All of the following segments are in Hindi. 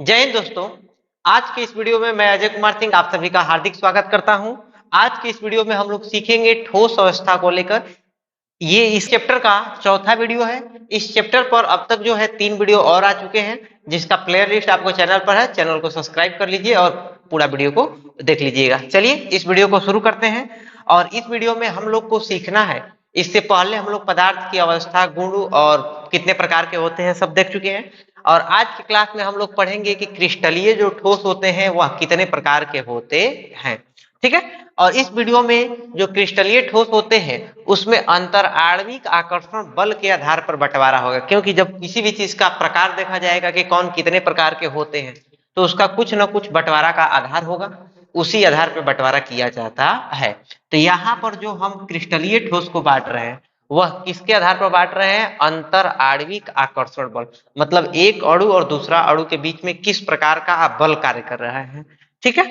जय हिंद दोस्तों। आज के इस वीडियो में मैं अजय कुमार सिंह आप सभी का हार्दिक स्वागत करता हूं। आज के इस वीडियो में हम लोग सीखेंगे ठोस अवस्था को लेकर। ये इस चैप्टर का चौथा वीडियो है। इस चैप्टर पर अब तक जो है 3 वीडियो और आ चुके हैं, जिसका प्लेयर लिस्ट आपको चैनल पर है। चैनल को सब्सक्राइब कर लीजिए और पूरा वीडियो को देख लीजिएगा। चलिए इस वीडियो को शुरू करते हैं। और इस वीडियो में हम लोग को सीखना है, इससे पहले हम लोग पदार्थ की अवस्था, गुण और कितने प्रकार के होते हैं सब देख चुके हैं। और आज की क्लास में हम लोग पढ़ेंगे कि क्रिस्टलीय जो ठोस होते हैं वह कितने प्रकार के होते हैं। ठीक है। और इस वीडियो में जो क्रिस्टलीय ठोस होते हैं उसमें अंतर आणविक आकर्षण बल के आधार पर बंटवारा होगा, क्योंकि जब किसी भी चीज का प्रकार देखा जाएगा कि कौन कितने प्रकार के होते हैं तो उसका कुछ न कुछ बंटवारा का आधार होगा, उसी आधार पर बंटवारा किया जाता है। तो यहाँ पर जो हम क्रिस्टलीय ठोस को बांट रहे हैं वह किसके आधार पर बांट रहे हैं? अंतर आणविक आकर्षण बल, मतलब एक अणु और दूसरा अणु के बीच में किस प्रकार का बल कार्य कर रहा है। ठीक है।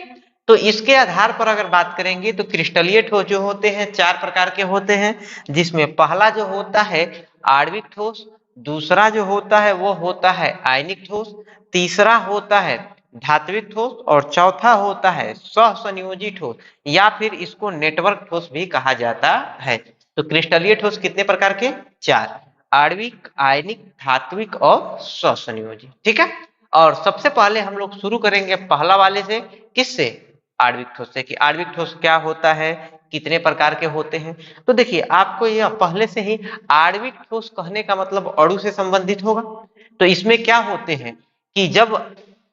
तो इसके आधार पर अगर बात करेंगे तो क्रिस्टलीय ठोस जो होते हैं 4 प्रकार के होते हैं, जिसमें पहला जो होता है आणविक ठोस, दूसरा जो होता है वो होता है आयनिक ठोस, तीसरा होता है धात्विक ठोस और चौथा होता है सहसंयोजी ठोस, या फिर इसको नेटवर्क ठोस भी कहा जाता है। तो क्रिस्टलीय ठोस कितने प्रकार के? 4, आणविक, आयनिक, धात्विक और सहसंयोजी। ठीक है। और सबसे पहले हम लोग शुरू करेंगे पहला वाले से। किससे? आणविक ठोस से। कि आणविक ठोस क्या होता है, कितने प्रकार के होते हैं। तो देखिए आपको यह पहले से ही आणविक ठोस कहने का मतलब अणु से संबंधित होगा। तो इसमें क्या होते हैं कि जब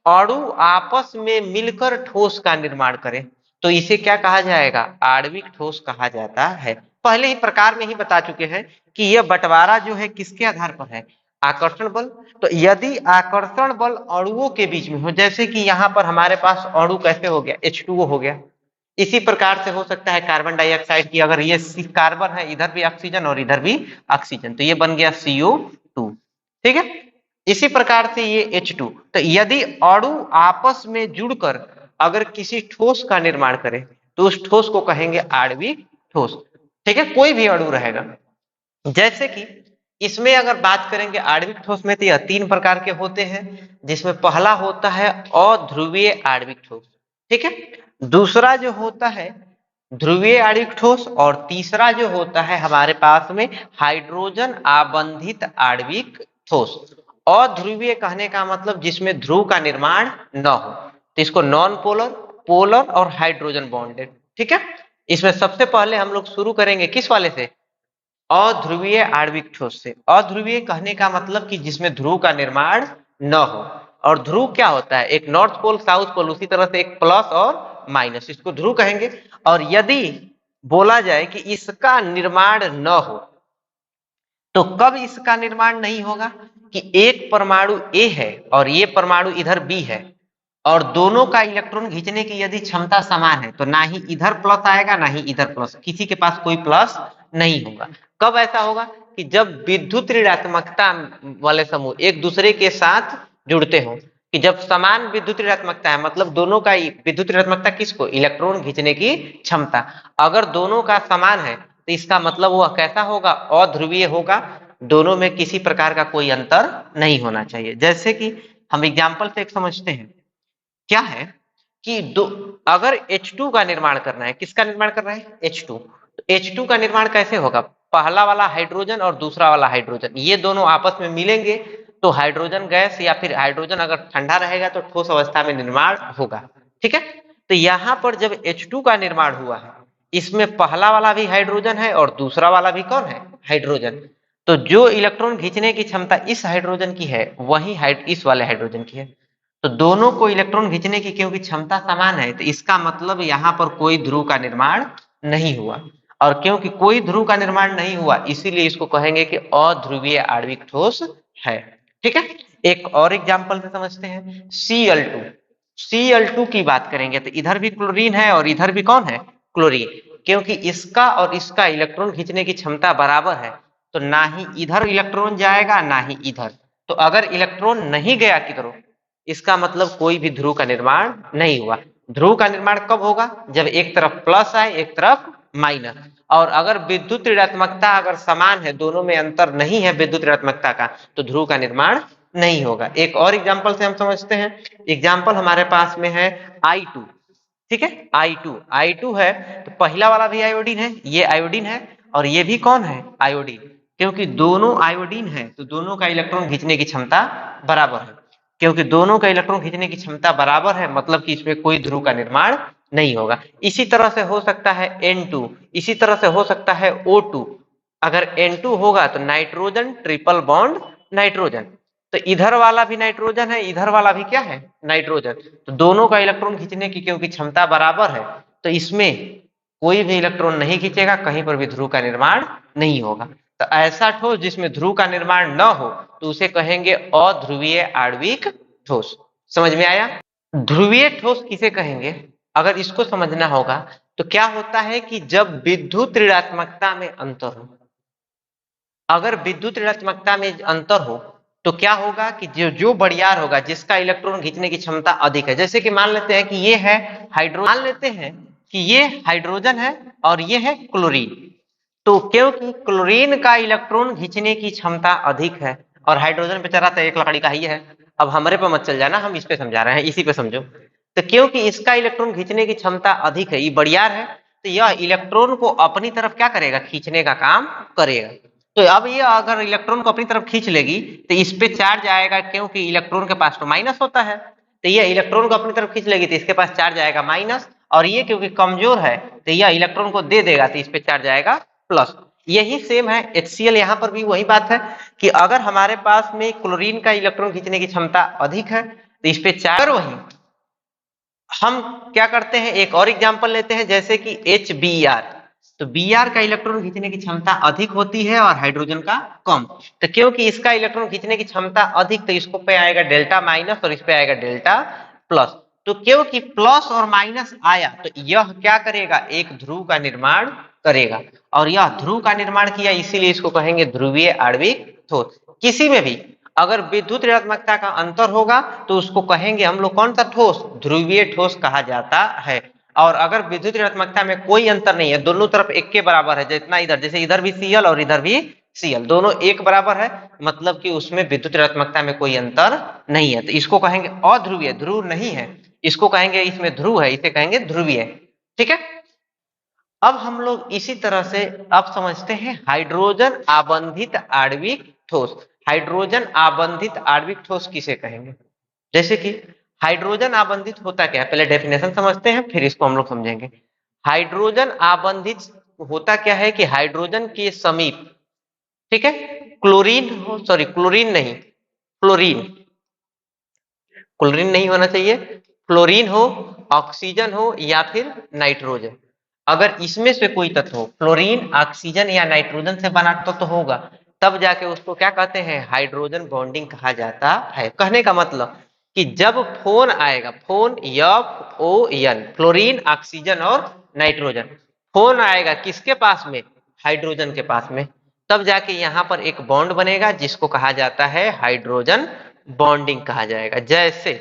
अणु आपस में मिलकर ठोस का निर्माण करें तो इसे क्या कहा जाएगा? आणविक ठोस कहा जाता है। पहले ही प्रकार में ही बता चुके हैं कि यह बंटवारा जो है किसके आधार पर है? आकर्षण बल। तो यदि आकर्षण बल अणुओं के बीच में हो, जैसे कि यहाँ पर हमारे पास अणु कैसे हो गया? H2O हो गया। इसी प्रकार से हो सकता है कार्बन डाइऑक्साइड की, अगर ये कार्बन है, इधर भी ऑक्सीजन और इधर भी ऑक्सीजन, तो ये बन गया CO2। ठीक है। इसी प्रकार से ये H2। तो यदि अणु आपस में जुड़कर अगर किसी ठोस का निर्माण करे तो उस ठोस को कहेंगे आणविक ठोस। ठीक है। कोई भी अणु रहेगा। जैसे कि इसमें अगर बात करेंगे आणविक ठोस में, तो यह 3 प्रकार के होते हैं, जिसमें पहला होता है अध्रुवीय आणविक ठोस। ठीक है। दूसरा जो होता है ध्रुवीय आणविक ठोस, और तीसरा जो होता है हमारे पास में हाइड्रोजन आबंधित आणविक ठोस। अध्रुवीय कहने का मतलब जिसमें ध्रुव का निर्माण न हो, तो इसको नॉन पोलर, पोलर और हाइड्रोजन बॉन्डेड। ठीक है। इसमें सबसे पहले हम लोग शुरू करेंगे किस वाले से? अध्रुवीय आणविक ठोस से। अध्रुवीय कहने का मतलब कि जिसमें ध्रुव का निर्माण न हो। और ध्रुव क्या होता है? एक नॉर्थ पोल, साउथ पोल, उसी तरह से एक प्लस और माइनस, इसको ध्रुव कहेंगे। और यदि बोला जाए कि इसका निर्माण न हो तो कब इसका निर्माण नहीं होगा? कि एक परमाणु ए है और ये परमाणु इधर बी है, और दोनों का इलेक्ट्रॉन खींचने की यदि क्षमता समान है तो ना ही इधर प्लस आएगा ना ही इधर प्लस, किसी के पास कोई प्लस नहीं होगा। कब ऐसा होगा? कि जब विद्युत ऋणात्मकता वाले समूह एक दूसरे के साथ जुड़ते हो। कि जब समान विद्युत ऋणात्मकता है, मतलब दोनों का विद्युत ऋणात्मकता किसको? इलेक्ट्रॉन खींचने की क्षमता। अगर दोनों का समान है तो इसका मतलब वह कैसा होगा? अध्रुवीय होगा। दोनों में किसी प्रकार का कोई अंतर नहीं होना चाहिए। जैसे कि हम एग्जाम्पल से एक समझते हैं। क्या है कि अगर H2 का निर्माण करना है, किसका निर्माण करना है? H2। तो H2 का निर्माण कैसे होगा? पहला वाला हाइड्रोजन और दूसरा वाला हाइड्रोजन, ये दोनों आपस में मिलेंगे तो हाइड्रोजन गैस, या फिर हाइड्रोजन अगर ठंडा रहेगा तो ठोस अवस्था में निर्माण होगा। ठीक है। तो यहाँ पर जब H2 का निर्माण हुआ है, इसमें पहला वाला भी हाइड्रोजन है और दूसरा वाला भी कौन है? हाइड्रोजन। तो जो इलेक्ट्रॉन खींचने की क्षमता इस हाइड्रोजन की है वही इस वाले हाइड्रोजन की है। तो दोनों को इलेक्ट्रॉन खींचने की क्योंकि क्षमता समान है, तो इसका मतलब यहाँ पर कोई ध्रुव का निर्माण नहीं हुआ। और क्योंकि कोई ध्रुव का निर्माण नहीं हुआ इसीलिए इसको कहेंगे कि अध्रुवीय आणविक ठोस है। ठीक है। एक और एग्जांपल से समझते हैं। Cl2। Cl2 की बात करेंगे तो इधर भी क्लोरीन है और इधर भी कौन है? क्लोरीन। क्योंकि इसका और इसका इलेक्ट्रॉन खींचने की क्षमता बराबर है तो ना ही इधर इलेक्ट्रॉन जाएगा ना ही इधर। तो अगर इलेक्ट्रॉन नहीं गया किधर, इसका मतलब कोई भी ध्रुव का निर्माण नहीं हुआ। ध्रुव का निर्माण कब होगा? जब एक तरफ प्लस आए एक तरफ माइनस। और अगर विद्युत ऋणात्मकता अगर समान है, दोनों में अंतर नहीं है विद्युत ऋणात्मकता का, तो ध्रुव का निर्माण नहीं होगा। एक और एग्जांपल से हम समझते हैं। एग्जांपल हमारे पास में है I2, ठीक है, I2 है तो पहला वाला भी आयोडीन है, ये आयोडीन है और ये भी कौन है, आयोडीन। क्योंकि दोनों आयोडीन है तो दोनों का इलेक्ट्रॉन खींचने की क्षमता बराबर है। क्योंकि दोनों का इलेक्ट्रॉन खींचने की क्षमता बराबर है मतलब कि इसमें कोई ध्रुव का निर्माण नहीं होगा। इसी तरह से हो सकता है N2, इसी तरह से हो सकता है O2। अगर N2 होगा तो नाइट्रोजन ट्रिपल बॉन्ड नाइट्रोजन, तो इधर वाला भी नाइट्रोजन है, इधर वाला भी क्या है, नाइट्रोजन। तो दोनों का इलेक्ट्रॉन खींचने की क्योंकि क्षमता बराबर है तो इसमें कोई भी इलेक्ट्रॉन नहीं खींचेगा, कहीं पर भी ध्रुव का निर्माण नहीं होगा। तो ऐसा ठोस जिसमें ध्रुव का निर्माण न हो तो उसे कहेंगे अध्रुवीय आणविक ठोस। समझ में आया? ध्रुवीय ठोस किसे कहेंगे, अगर इसको समझना होगा तो क्या होता है कि जब विद्युत ऋणात्मकता में अंतर हो, अगर विद्युत ऋणात्मकता में अंतर हो तो क्या होगा कि जो बड़ियार होगा, जिसका इलेक्ट्रॉन खींचने की क्षमता अधिक है, जैसे कि मान लेते हैं कि ये है हाइड्रोजन, मान लेते हैं कि ये हाइड्रोजन है और ये है क्लोरीन। तो क्योंकि क्लोरीन का इलेक्ट्रॉन खींचने की क्षमता अधिक है और हाइड्रोजन बेचारा तो एक लकड़ी का ही है, अब हमारे पे मत चल जाना, हम इस पे समझा रहे हैं, इसी पे समझो। तो क्योंकि इसका इलेक्ट्रॉन खींचने की क्षमता अधिक है, ये बड़ियार है, तो यह इलेक्ट्रॉन को अपनी तरफ क्या करेगा, खींचने का काम करेगा। तो अब ये अगर इलेक्ट्रॉन को अपनी तरफ खींच लेगी तो इस पे चार्ज आएगा, क्योंकि इलेक्ट्रॉन के पास तो माइनस होता है, तो ये इलेक्ट्रॉन को अपनी तरफ खींच लेगी तो इसके पास चार्ज आएगा माइनस, और ये क्योंकि कमजोर है तो यह इलेक्ट्रॉन को दे देगा तो इस पे चार्ज आएगा प्लस। यही सेम है HCl, यहाँ पर भी वही बात है कि अगर हमारे पास में क्लोरीन का इलेक्ट्रॉन खींचने की क्षमता अधिक है तो इस पे चार्ज, वही हम क्या करते हैं, एक और एग्जांपल लेते हैं जैसे कि HBr। तो Br का इलेक्ट्रॉन खींचने की क्षमता अधिक होती है और हाइड्रोजन का कम। तो क्योंकि इसका इलेक्ट्रॉन खींचने की क्षमता अधिक तो इसको पे आएगा डेल्टा माइनस और इस पे आएगा डेल्टा प्लस। तो क्योंकि प्लस और माइनस आया तो यह क्या करेगा, एक ध्रुव का निर्माण करेगा, और यह ध्रुव का निर्माण किया इसीलिए इसको कहेंगे ध्रुवीय आणविक ठोस। किसी में भी अगर विद्युत ऋणात्मकता का अंतर होगा तो उसको कहेंगे हम लोग कौन सा ठोस, ध्रुवीय ठोस कहा जाता है। और अगर विद्युत ऋणात्मकता में कोई अंतर नहीं है, दोनों तरफ एक के बराबर है, जितना इधर, जैसे इधर भी Cl और इधर भी Cl, दोनों एक बराबर है, मतलब कि उसमें विद्युत ऋणात्मकता में कोई अंतर नहीं है, तो इसको कहेंगे अध्रुवीय, ध्रुव नहीं है, इसको कहेंगे, इसमें ध्रुव है, इसे कहेंगे ध्रुवीय। ठीक है, अब हम लोग इसी तरह से अब समझते हैं हाइड्रोजन आबंधित आणविक ठोस। हाइड्रोजन आबंधित आणविक ठोस किसे कहेंगे, जैसे कि हाइड्रोजन आबंधित होता क्या है, पहले डेफिनेशन समझते हैं फिर इसको हम लोग समझेंगे। हाइड्रोजन आबंधित होता क्या है कि हाइड्रोजन के समीप, ठीक है, क्लोरीन हो, सॉरी क्लोरीन नहीं, क्लोरीन, क्लोरीन नहीं होना चाहिए, फ्लोरीन हो, ऑक्सीजन हो या फिर नाइट्रोजन, अगर इसमें से कोई तत्व हो, फ्लोरीन ऑक्सीजन या नाइट्रोजन से बना तत्व तो होगा, तब जाके उसको क्या कहते हैं, हाइड्रोजन बॉन्डिंग कहा जाता है। कहने का मतलब कि जब फोन आएगा, फोन FON, फ्लोरीन ऑक्सीजन और नाइट्रोजन, फोन आएगा किसके पास में, हाइड्रोजन के पास में, तब जाके यहाँ पर एक बॉन्ड बनेगा जिसको कहा जाता है हाइड्रोजन बॉन्डिंग कहा जाएगा। जैसे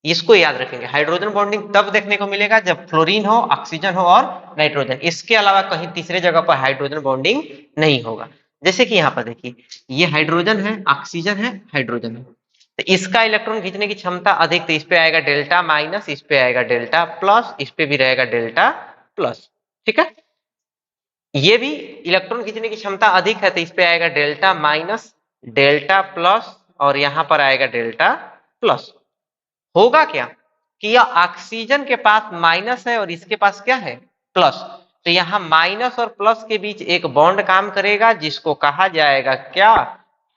इसको याद रखेंगे, हाइड्रोजन बॉन्डिंग तब देखने को मिलेगा जब फ्लोरीन हो, ऑक्सीजन हो और नाइट्रोजन, इसके अलावा कहीं तीसरे जगह पर हाइड्रोजन बॉन्डिंग नहीं होगा। जैसे कि यहाँ पर देखिए, ये हाइड्रोजन है, ऑक्सीजन है, हाइड्रोजन है, तो इसका इलेक्ट्रॉन खींचने की क्षमता अधिक, तो इस पे आएगा डेल्टा माइनस, इस पे आएगा डेल्टा प्लस, इस पे भी रहेगा डेल्टा प्लस। ठीक है, ये भी इलेक्ट्रॉन खींचने की क्षमता अधिक है तो इस पे आएगा डेल्टा माइनस, डेल्टा प्लस और यहां पर आएगा डेल्टा प्लस। होगा क्या कि यह ऑक्सीजन के पास माइनस है और इसके पास क्या है, प्लस, तो यहां माइनस और प्लस के बीच एक बॉन्ड काम करेगा जिसको कहा जाएगा क्या,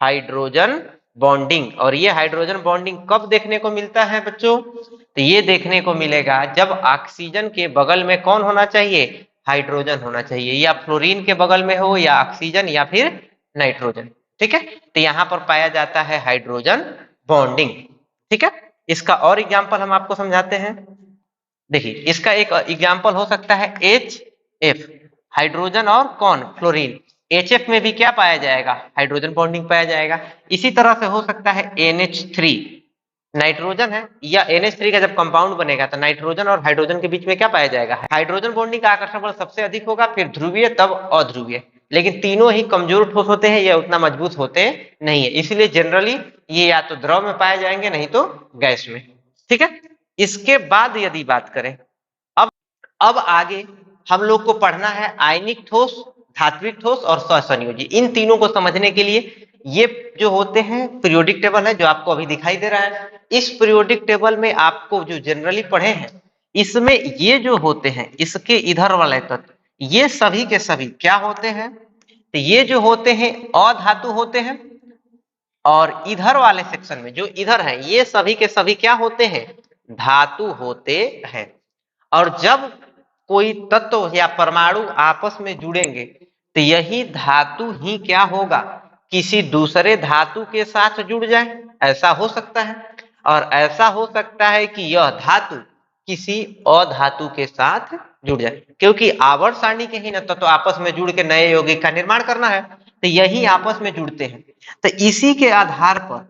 हाइड्रोजन बॉन्डिंग। और ये हाइड्रोजन बॉन्डिंग कब देखने को मिलता है बच्चों, तो ये देखने को मिलेगा जब ऑक्सीजन के बगल में कौन होना चाहिए, हाइड्रोजन होना चाहिए, या फ्लोरीन के बगल में हो या ऑक्सीजन या फिर नाइट्रोजन। ठीक है, तो यहां पर पाया जाता है हाइड्रोजन बॉन्डिंग। ठीक है, इसका और एग्जांपल हम आपको समझाते हैं। देखिए, इसका एक एग्जांपल हो सकता है HF, हाइड्रोजन और कौन, फ्लोरीन, HF में भी क्या पाया जाएगा, हाइड्रोजन बॉन्डिंग पाया जाएगा। इसी तरह से हो सकता है NH3, नाइट्रोजन है, या NH3 का जब कंपाउंड बनेगा तो नाइट्रोजन और हाइड्रोजन के बीच में क्या पाया जाएगा, हाइड्रोजन बॉन्डिंग का आकर्षण बल सबसे अधिक होगा, फिर ध्रुवीय तब अध्रुवीय। लेकिन तीनों ही कमजोर ठोस होते हैं, ये उतना मजबूत होते नहीं है, इसलिए जनरली ये या तो द्रव में पाए जाएंगे नहीं तो गैस में। ठीक है, इसके बाद यदि बात करें, अब आगे हम लोग को पढ़ना है आयनिक ठोस, धात्विक ठोस और सहसंयोजी। इन तीनों को समझने के लिए ये जो होते हैं पीरियोडिक टेबल है जो आपको अभी दिखाई दे रहा है, इस पीरियोडिक टेबल में आपको जो जनरली पढ़े हैं, इसमें ये जो होते हैं इसके इधर वाले तत्व, ये सभी के सभी क्या होते हैं, तो ये जो होते हैं अधातु होते हैं, और इधर वाले सेक्शन में जो इधर है ये सभी के सभी क्या होते हैं, धातु होते हैं। और जब कोई तत्व या परमाणु आपस में जुड़ेंगे तो यही धातु ही क्या होगा, किसी दूसरे धातु के साथ जुड़ जाए, ऐसा हो सकता है। और ऐसा हो सकता है कि यह धातु किसी अधातु के साथ जुड़ जाए, क्योंकि आवर्त सारणी के ही न तत्व आपस में जुड़ के नए यौगिक का निर्माण करना है, तो यही आपस में जुड़ते हैं। तो इसी के आधार पर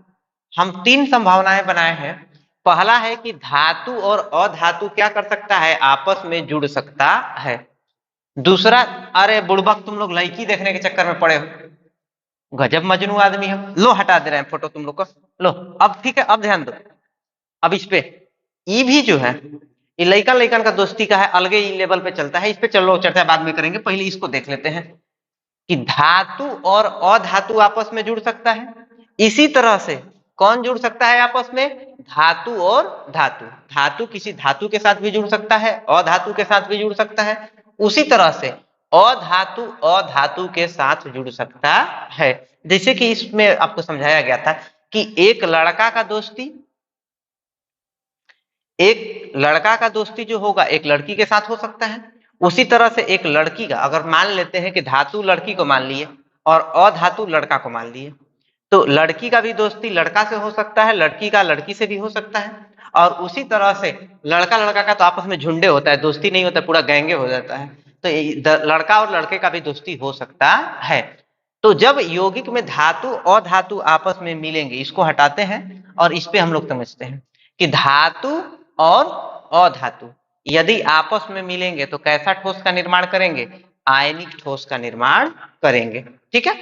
हम तीन संभावनाएं बनाए हैं। पहला है कि धातु और अधातु क्या कर सकता है, आपस में जुड़ सकता है। दूसरा, अरे बुड़बक तुम लोग लड़की देखने के चक्कर में पड़े हो, गजब मजनू आदमी हो, लो हटा दे रहे हैं फोटो तुम लोग को, लो अब ठीक है, अब ध्यान दो। अब इस पे ई भी जो है ये लइकन लइकन का दोस्ती का है, अलगे ई लेवल पे चलता है, इस पे चलो चर्चा बाद में करेंगे, पहले इसको देख लेते हैं कि धातु और अधातु आपस में जुड़ सकता है। इसी तरह से कौन जुड़ सकता है आपस में, धातु और धातु, धातु किसी धातु के साथ भी जुड़ सकता है, अधातु के साथ भी जुड़ सकता है। उसी तरह से अधातु अधातु के साथ जुड़ सकता है। जैसे कि इसमें आपको समझाया गया था कि एक लड़का का दोस्ती जो होगा एक लड़की के साथ हो सकता है। उसी तरह से एक लड़की का, अगर मान लेते हैं कि धातु लड़की को मान लिए और अधातु लड़का को मान लिए, तो लड़की का भी दोस्ती लड़का से हो सकता है, लड़की का लड़की से भी हो सकता है। और उसी तरह से लड़का लड़का का तो आपस में झुंडे होता है, दोस्ती नहीं होता, पूरा गैंगे हो जाता है। तो लड़का और लड़के का भी दोस्ती हो सकता है। तो जब यौगिक में धातु और धातु आपस में मिलेंगे, इसको हटाते हैं और इस पे हम लोग समझते हैं कि धातु और अधातु यदि आपस में मिलेंगे तो कैसा ठोस का निर्माण करेंगे, आयनिक ठोस का निर्माण करेंगे। ठीक है,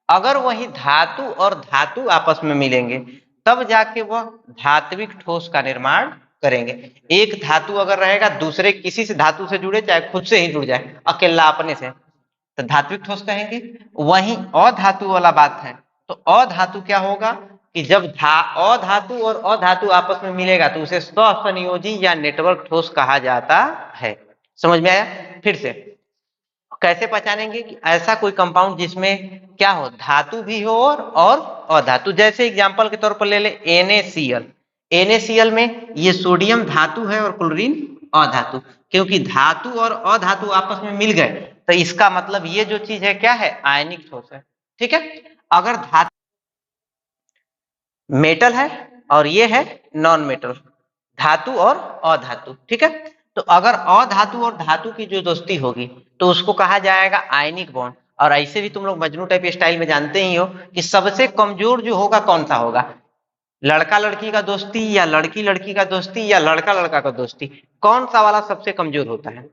अगर वही धातु और धातु आपस में मिलेंगे तब जाके वह धात्विक ठोस का निर्माण करेंगे। एक धातु अगर रहेगा दूसरे किसी से धातु से जुड़े, चाहे खुद से ही जुड़ जाए अकेला अपने से, तो धात्विक ठोस कहेंगे। वही अधातु वाला बात है, तो अधातु क्या होगा कि जब अधातु और अधातु आपस में मिलेगा तो उसे सहसंयोजी या नेटवर्क ठोस कहा जाता है। समझ में आया? फिर से कैसे पहचानेंगे कि ऐसा कोई कंपाउंड जिसमें क्या हो, धातु भी हो और अधातु। जैसे एग्जांपल के तौर पर ले ले NaCl, NaCl में ये सोडियम धातु है और क्लोरीन अधातु, क्योंकि धातु और अधातु आपस में मिल गए तो इसका मतलब ये जो चीज है क्या है, आयनिक ठोस है। ठीक है, अगर धातु मेटल है और ये है नॉन मेटल, धातु और अधातु। ठीक है, तो अगर अधातु और धातु की जो दोस्ती होगी तो उसको कहा जाएगा आयनिक बॉन्ड। और ऐसे भी तुम लोग मजनू टाइप स्टाइल में जानते ही हो कि सबसे कमजोर जो होगा कौन सा होगा, लड़का लड़की का दोस्ती या लड़की लड़की का दोस्ती या लड़का लड़का का दोस्ती, कौन सा वाला सबसे कमजोर होता है?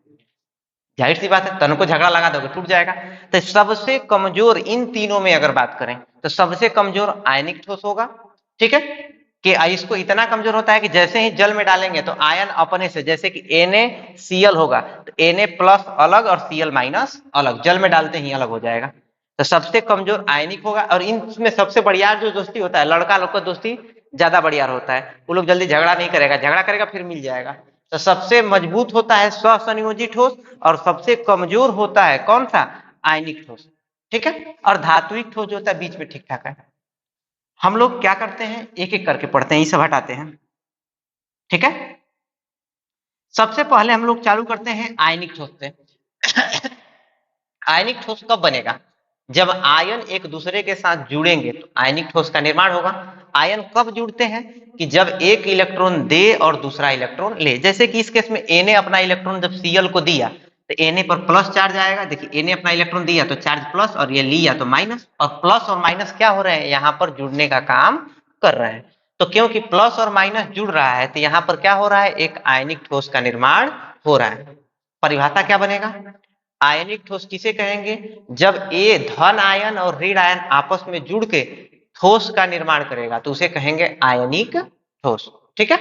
जाहिर सी बात है, तन को झगड़ा लगा दोगे टूट जाएगा। तो सबसे कमजोर इन तीनों में अगर बात करें तो सबसे कमजोर आयनिक ठोस होगा। ठीक है, कि इसको इतना कमजोर होता है कि जैसे ही जल में डालेंगे तो आयन अपने से, जैसे कि NaCl होगा तो Na प्लस अलग और Cl माइनस अलग, जल में डालते ही अलग हो जाएगा। तो सबसे कमजोर आयनिक होगा। और इनमें सबसे बढ़िया जो दोस्ती होता है, लड़का लोग का दोस्ती ज्यादा बढ़िया होता है, वो लोग जल्दी झगड़ा नहीं करेगा, झगड़ा करेगा फिर मिल जाएगा। तो सबसे मजबूत होता है सहसंयोजी ठोस और सबसे कमजोर होता है कौन सा, आयनिक ठोस। ठीक है, और धात्विक ठोस जो होता है बीच में ठीक ठाक है। हम लोग क्या करते हैं, एक एक करके पढ़ते हैं, ये सब हटाते हैं। ठीक है, सबसे पहले हम लोग चालू करते हैं आयनिक ठोस से। आयनिक ठोस कब बनेगा, जब आयन एक दूसरे के साथ जुड़ेंगे तो आयनिक ठोस का निर्माण होगा। आयन कब जुड़ते हैं, कि जब एक इलेक्ट्रॉन दे और दूसरा इलेक्ट्रॉन ले। जैसे कि इस केस में Na अपना इलेक्ट्रॉन जब Cl को दिया तो Na पर प्लस चार्ज आएगा। देखिए Na अपना इलेक्ट्रॉन दिया तो चार्ज प्लस और ये लिया तो माइनस, और प्लस और माइनस क्या हो रहे हैं, यहाँ पर जुड़ने का काम कर रहे हैं। तो क्योंकि प्लस और माइनस जुड़ रहा है तो यहाँ पर क्या हो रहा है, एक आयनिक ठोस का निर्माण हो रहा है। परिभाषा क्या बनेगा, आयनिक ठोस किसे कहेंगे? जब ए धन आयन और ऋण आयन आपस में जुड़ के ठोस का निर्माण करेगा तो उसे कहेंगे आयनिक ठोस। ठीक है,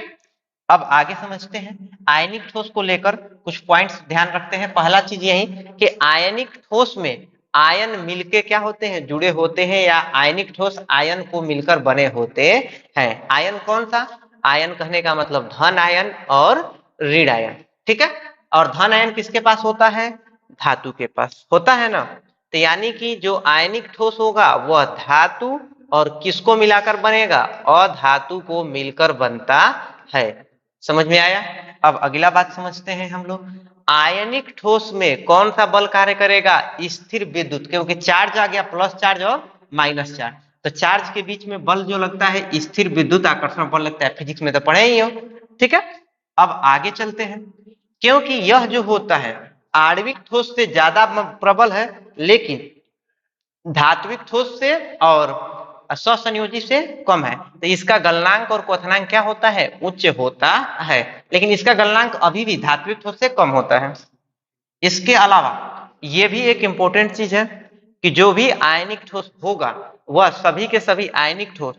अब आगे समझते हैं। आयनिक ठोस को लेकर कुछ पॉइंट्स ध्यान रखते हैं। पहला चीज यही कि आयनिक ठोस में आयन मिलके क्या होते हैं? जुड़े होते हैं, या आयनिक ठोस आयन को मिलकर बने होते हैं। आयन कौन सा? आयन कहने का मतलब धन आयन और ऋण आयन। ठीक है, और धन आयन किसके पास होता है? धातु के पास होता है ना। तो यानी कि जो आयनिक ठोस होगा वह धातु और किसको मिलाकर बनेगा? अधातु को मिलकर बनता है। समझ में आया? अब अगला बात समझते हैं हम लोग। आयनिक ठोस में कौन सा बल कार्य करेगा? स्थिर विद्युत, क्योंकि चार्ज आ गया, प्लस चार्ज और माइनस चार्ज, तो चार्ज के बीच में बल जो लगता है स्थिर विद्युत आकर्षण बल लगता है। फिजिक्स में तो पढ़े ही हो। ठीक है, अब आगे चलते हैं। क्योंकि यह जो होता है आणविक ठोस से ज्यादा प्रबल है, लेकिन धात्विक ठोस से और असंयोजी से कम है, तो इसका गलनांक और क्वथनांक क्या होता है? उच्च होता है। लेकिन इसका गलनांक अभी भी धात्विक ठोस से कम होता है। इसके अलावा यह भी एक इंपॉर्टेंट चीज है कि जो भी आयनिक ठोस होगा वह सभी के सभी आयनिक ठोस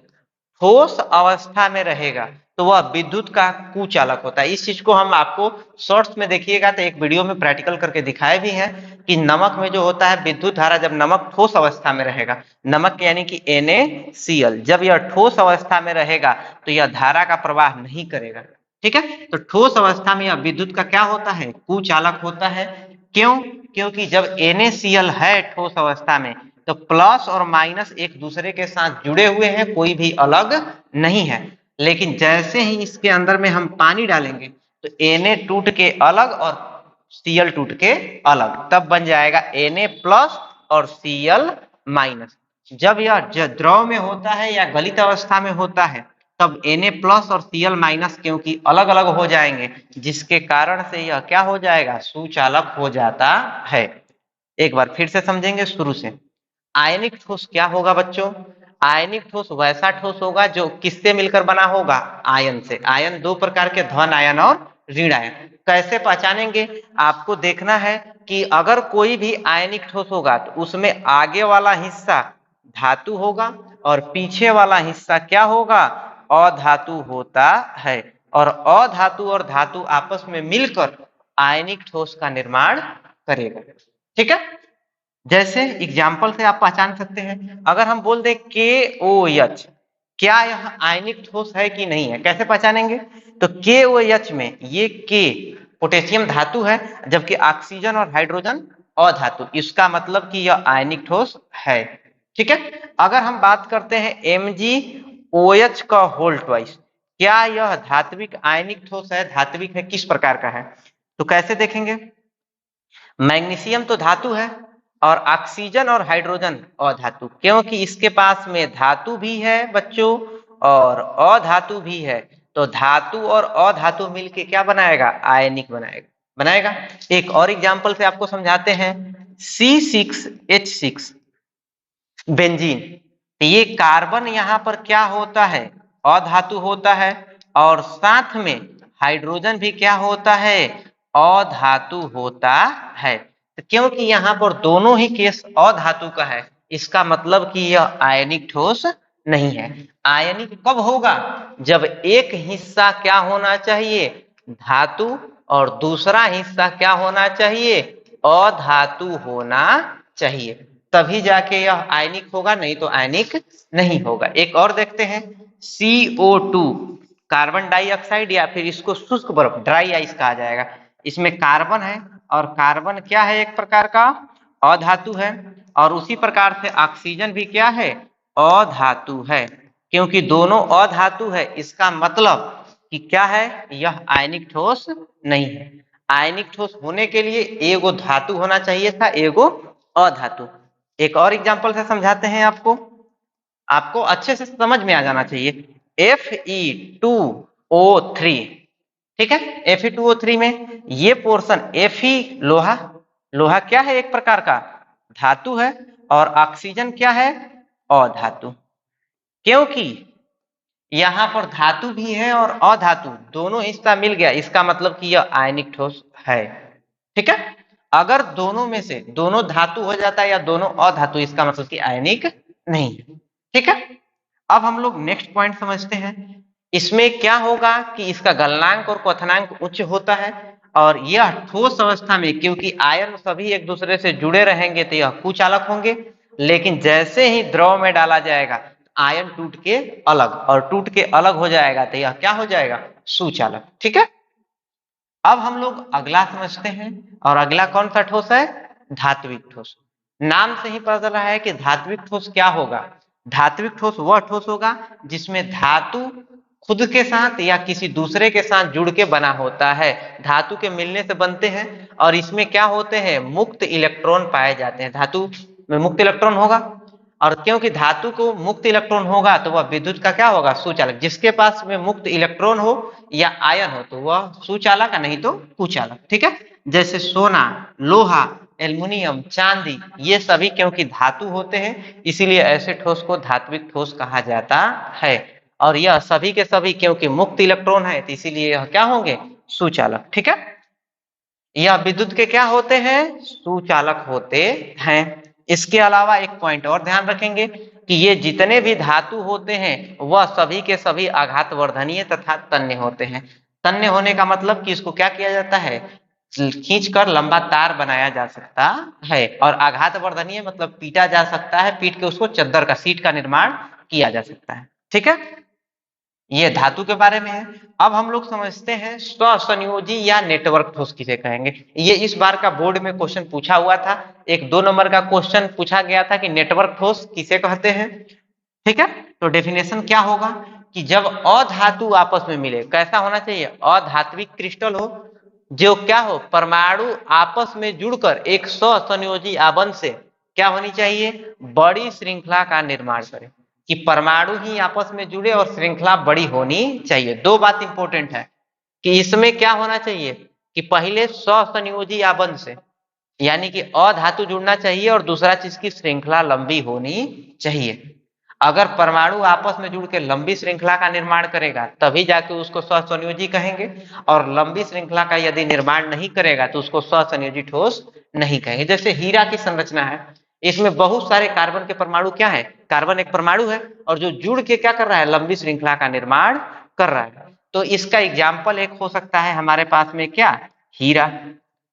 ठोस अवस्था में रहेगा तो वह विद्युत का कुचालक होता है। इस चीज को हम आपको शॉर्ट्स में देखिएगा तो एक वीडियो में प्रैक्टिकल करके दिखाए भी हैं कि नमक में जो होता है विद्युत धारा, जब नमक ठोस अवस्था में रहेगा, नमक यानी कि NaCl, जब यह ठोस अवस्था में रहेगा तो यह धारा का प्रवाह नहीं करेगा। ठीक है, तो ठोस अवस्था में यह विद्युत का क्या होता है? कुचालक होता है। क्यों? क्योंकि जब NaCl है ठोस अवस्था में तो प्लस और माइनस एक दूसरे के साथ जुड़े हुए हैं, कोई भी अलग नहीं है। लेकिन जैसे ही इसके अंदर में हम पानी डालेंगे तो Na टूट के अलग और Cl टूट के अलग, तब बन जाएगा Na प्लस और Cl माइनस। जब यह द्रव में होता है या गलित अवस्था में होता है तब Na प्लस और Cl माइनस क्योंकि अलग अलग हो जाएंगे, जिसके कारण से यह क्या हो जाएगा? सुचालक हो जाता है। एक बार फिर से समझेंगे शुरू से। आयनिक ठोस क्या होगा बच्चों? आयनिक ठोस वैसा ठोस होगा जो किससे मिलकर बना होगा? आयन से। आयन दो प्रकार के, धन आयन और ऋण आयन। कैसे पहचानेंगे? आपको देखना है कि अगर कोई भी आयनिक ठोस होगा तो उसमें आगे वाला हिस्सा धातु होगा और पीछे वाला हिस्सा क्या होगा? अधातु होता है। और अधातु और धातु आपस में मिलकर आयनिक ठोस का निर्माण करेगा। ठीक है, जैसे एग्जाम्पल से आप पहचान सकते हैं। अगर हम बोल दें KOH, क्या यह आयनिक ठोस है कि नहीं है? कैसे पहचानेंगे? तो KOH में ये K पोटेशियम धातु है, जबकि ऑक्सीजन और हाइड्रोजन अधातु, इसका मतलब कि यह आयनिक ठोस है। ठीक है, अगर हम बात करते हैं MgOH का होल ट्वाइस, क्या यह धात्विक आयनिक ठोस है? धात्विक है, किस प्रकार का है? तो कैसे देखेंगे? मैग्नीशियम तो धातु है और ऑक्सीजन और हाइड्रोजन अधातु, क्योंकि इसके पास में धातु भी है बच्चों और अधातु भी है, तो धातु और अधातु मिलके क्या बनाएगा? आयनिक बनाएगा। एक और एग्जांपल से आपको समझाते हैं। C6H6 बेंजीन, ये कार्बन यहाँ पर क्या होता है? अधातु होता है, और साथ में हाइड्रोजन भी क्या होता है? अधातु होता है। तो क्योंकि यहाँ पर दोनों ही केस अधातु का है, इसका मतलब कि यह आयनिक ठोस नहीं है। आयनिक कब होगा? जब एक हिस्सा क्या होना चाहिए? धातु, और दूसरा हिस्सा क्या होना चाहिए? अधातु होना चाहिए, तभी जाके यह आयनिक होगा, नहीं तो आयनिक नहीं होगा। एक और देखते हैं, CO2 कार्बन डाइऑक्साइड, या फिर इसको शुष्क बर्फ ड्राई आइस कहा जाएगा। इसमें कार्बन है और कार्बन क्या है? एक प्रकार का अधातु है, और उसी प्रकार से ऑक्सीजन भी क्या है? अधातु है। क्योंकि दोनों अधातु है, इसका मतलब कि क्या है? यह आयनिक ठोस नहीं है। आयनिक ठोस होने के लिए एगो धातु होना चाहिए था, एगो अधातु। एक और एग्जांपल से समझाते हैं आपको अच्छे से समझ में आ जाना चाहिए। Fe2O3, ठीक है, Fe2O3 में ये पोर्शन Fe लोहा क्या है? एक प्रकार का धातु है, और ऑक्सीजन क्या है? अधातु। क्योंकि यहाँ पर धातु भी है और अधातु दोनों हिस्सा मिल गया, इसका मतलब कि यह आयनिक ठोस है। ठीक है, अगर दोनों में से दोनों धातु हो जाता है या दोनों अधातु, इसका मतलब कि आयनिक नहीं है। ठीक है, अब हम लोग नेक्स्ट पॉइंट समझते हैं। इसमें क्या होगा कि इसका गलनांक और क्वथनांक उच्च होता है, और यह ठोस अवस्था में, क्योंकि आयन सभी एक दूसरे से जुड़े रहेंगे तो यह कुचालक होंगे, लेकिन जैसे ही द्रव में डाला जाएगा आयन टूट के अलग, और टूट के अलग हो जाएगा तो यह क्या हो जाएगा, सुचालक। ठीक है, अब हम लोग अगला समझते हैं, और अगला कौन सा ठोस है, धात्विक ठोस। नाम से ही पता चल रहा है कि धात्विक ठोस क्या होगा। धात्विक ठोस वह ठोस होगा जिसमें धातु खुद के साथ या किसी दूसरे के साथ जुड़ के बना होता है, धातु के मिलने से बनते हैं, और इसमें क्या होते हैं, मुक्त इलेक्ट्रॉन पाए जाते हैं। धातु में मुक्त इलेक्ट्रॉन होगा, और क्योंकि धातु को मुक्त इलेक्ट्रॉन होगा तो वह विद्युत का क्या होगा, सुचालक। जिसके पास में मुक्त इलेक्ट्रॉन हो या आयन हो तो वह सुचालक, नहीं तो कुचालक। ठीक है, जैसे सोना, लोहा, एल्युमिनियम, चांदी, ये सभी क्योंकि धातु होते हैं इसीलिए ऐसे ठोस को धात्विक ठोस कहा जाता है, और यह सभी के सभी क्योंकि मुक्त इलेक्ट्रॉन है तो इसीलिए यह क्या होंगे, सुचालक। ठीक है, यह विद्युत के क्या होते हैं, सुचालक होते हैं। इसके अलावा एक पॉइंट और ध्यान रखेंगे कि ये जितने भी धातु होते हैं वह सभी के सभी आघात वर्धनीय तथा तन्य होते हैं। तन्य होने का मतलब कि इसको क्या किया जाता है, खींचकर लंबा तार बनाया जा सकता है, और आघात वर्धनीय मतलब पीटा जा सकता है, पीट के उसको चद्दर का, सीट का निर्माण किया जा सकता है। ठीक है, ये धातु के बारे में है। अब हम लोग समझते हैं स्वसंयोजी या नेटवर्क ठोस किसे कहेंगे। ये इस बार का बोर्ड में क्वेश्चन पूछा हुआ था, एक 2 नंबर का क्वेश्चन पूछा गया था कि नेटवर्क ठोस किसे कहते हैं। ठीक है, तो डेफिनेशन क्या होगा कि जब अधातु आपस में मिले, कैसा होना चाहिए, अधात्विक क्रिस्टल हो, जो क्या हो, परमाणु आपस में जुड़कर एक स्वसंयोजी आबंध से क्या होनी चाहिए, बड़ी श्रृंखला का निर्माण करे, कि परमाणु ही आपस में जुड़े और श्रृंखला बड़ी होनी चाहिए। दो बात इंपॉर्टेंट है कि इसमें क्या होना चाहिए कि पहले स्वसंयोजी आबंध से, यानी कि अधातु जुड़ना चाहिए, और दूसरा चीज की श्रृंखला लंबी होनी चाहिए। अगर परमाणु आपस में जुड़ के लंबी श्रृंखला का निर्माण करेगा तभी जाके उसको स्वसंयोजी कहेंगे, और लंबी श्रृंखला का यदि निर्माण नहीं करेगा तो उसको स्वसंयोजी ठोस नहीं कहेंगे। जैसे हीरा की संरचना है, इसमें बहुत सारे कार्बन के परमाणु क्या है, कार्बन एक परमाणु है और जो जुड़ के क्या कर रहा है, लंबी श्रृंखला का निर्माण कर रहा है। तो इसका एग्जाम्पल एक हो सकता है हमारे पास में क्या, हीरा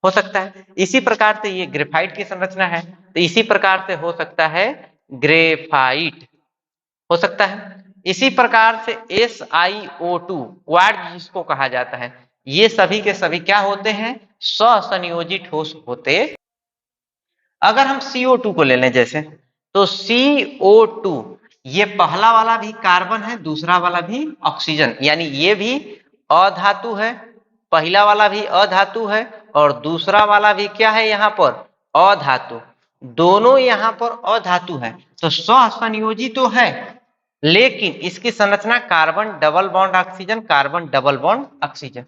हो सकता है। इसी प्रकार से ये ग्रेफाइट की संरचना है, तो इसी प्रकार से हो सकता है ग्रेफाइट, हो सकता है। इसी प्रकार से SiO2 क्वार्ट्ज जिसको कहा जाता है, ये सभी के सभी क्या होते हैं, स्वसंयोजी ठोस होते। अगर हम CO2 को ले लें जैसे, तो CO2 ये पहला वाला भी कार्बन है, दूसरा वाला भी ऑक्सीजन, यानी ये भी अधातु है, पहला वाला भी अधातु है और दूसरा वाला भी क्या है, यहाँ पर अधातु, दोनों यहाँ पर अधातु है, तो स्वसंयोजी तो है, लेकिन इसकी संरचना carbon double bond oxygen, carbon double bond oxygen,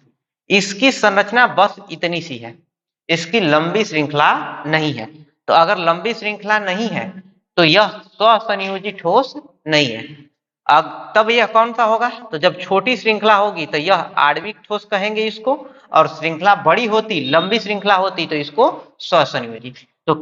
इसकी संरचना बस इतनी सी है, इसकी लंबी श्रृंखला नहीं है। तो अगर लंबी श्रृंखला नहीं है तो यह स्वसंयोजी ठोस नहीं है। अब तब यह कौन सा होगा, तो जब छोटी श्रृंखला होगी तो यह आणविक ठोस कहेंगे इसको, और श्रृंखला बड़ी होती, लंबी श्रृंखला होती तो इसको स्वसंयोजी। तो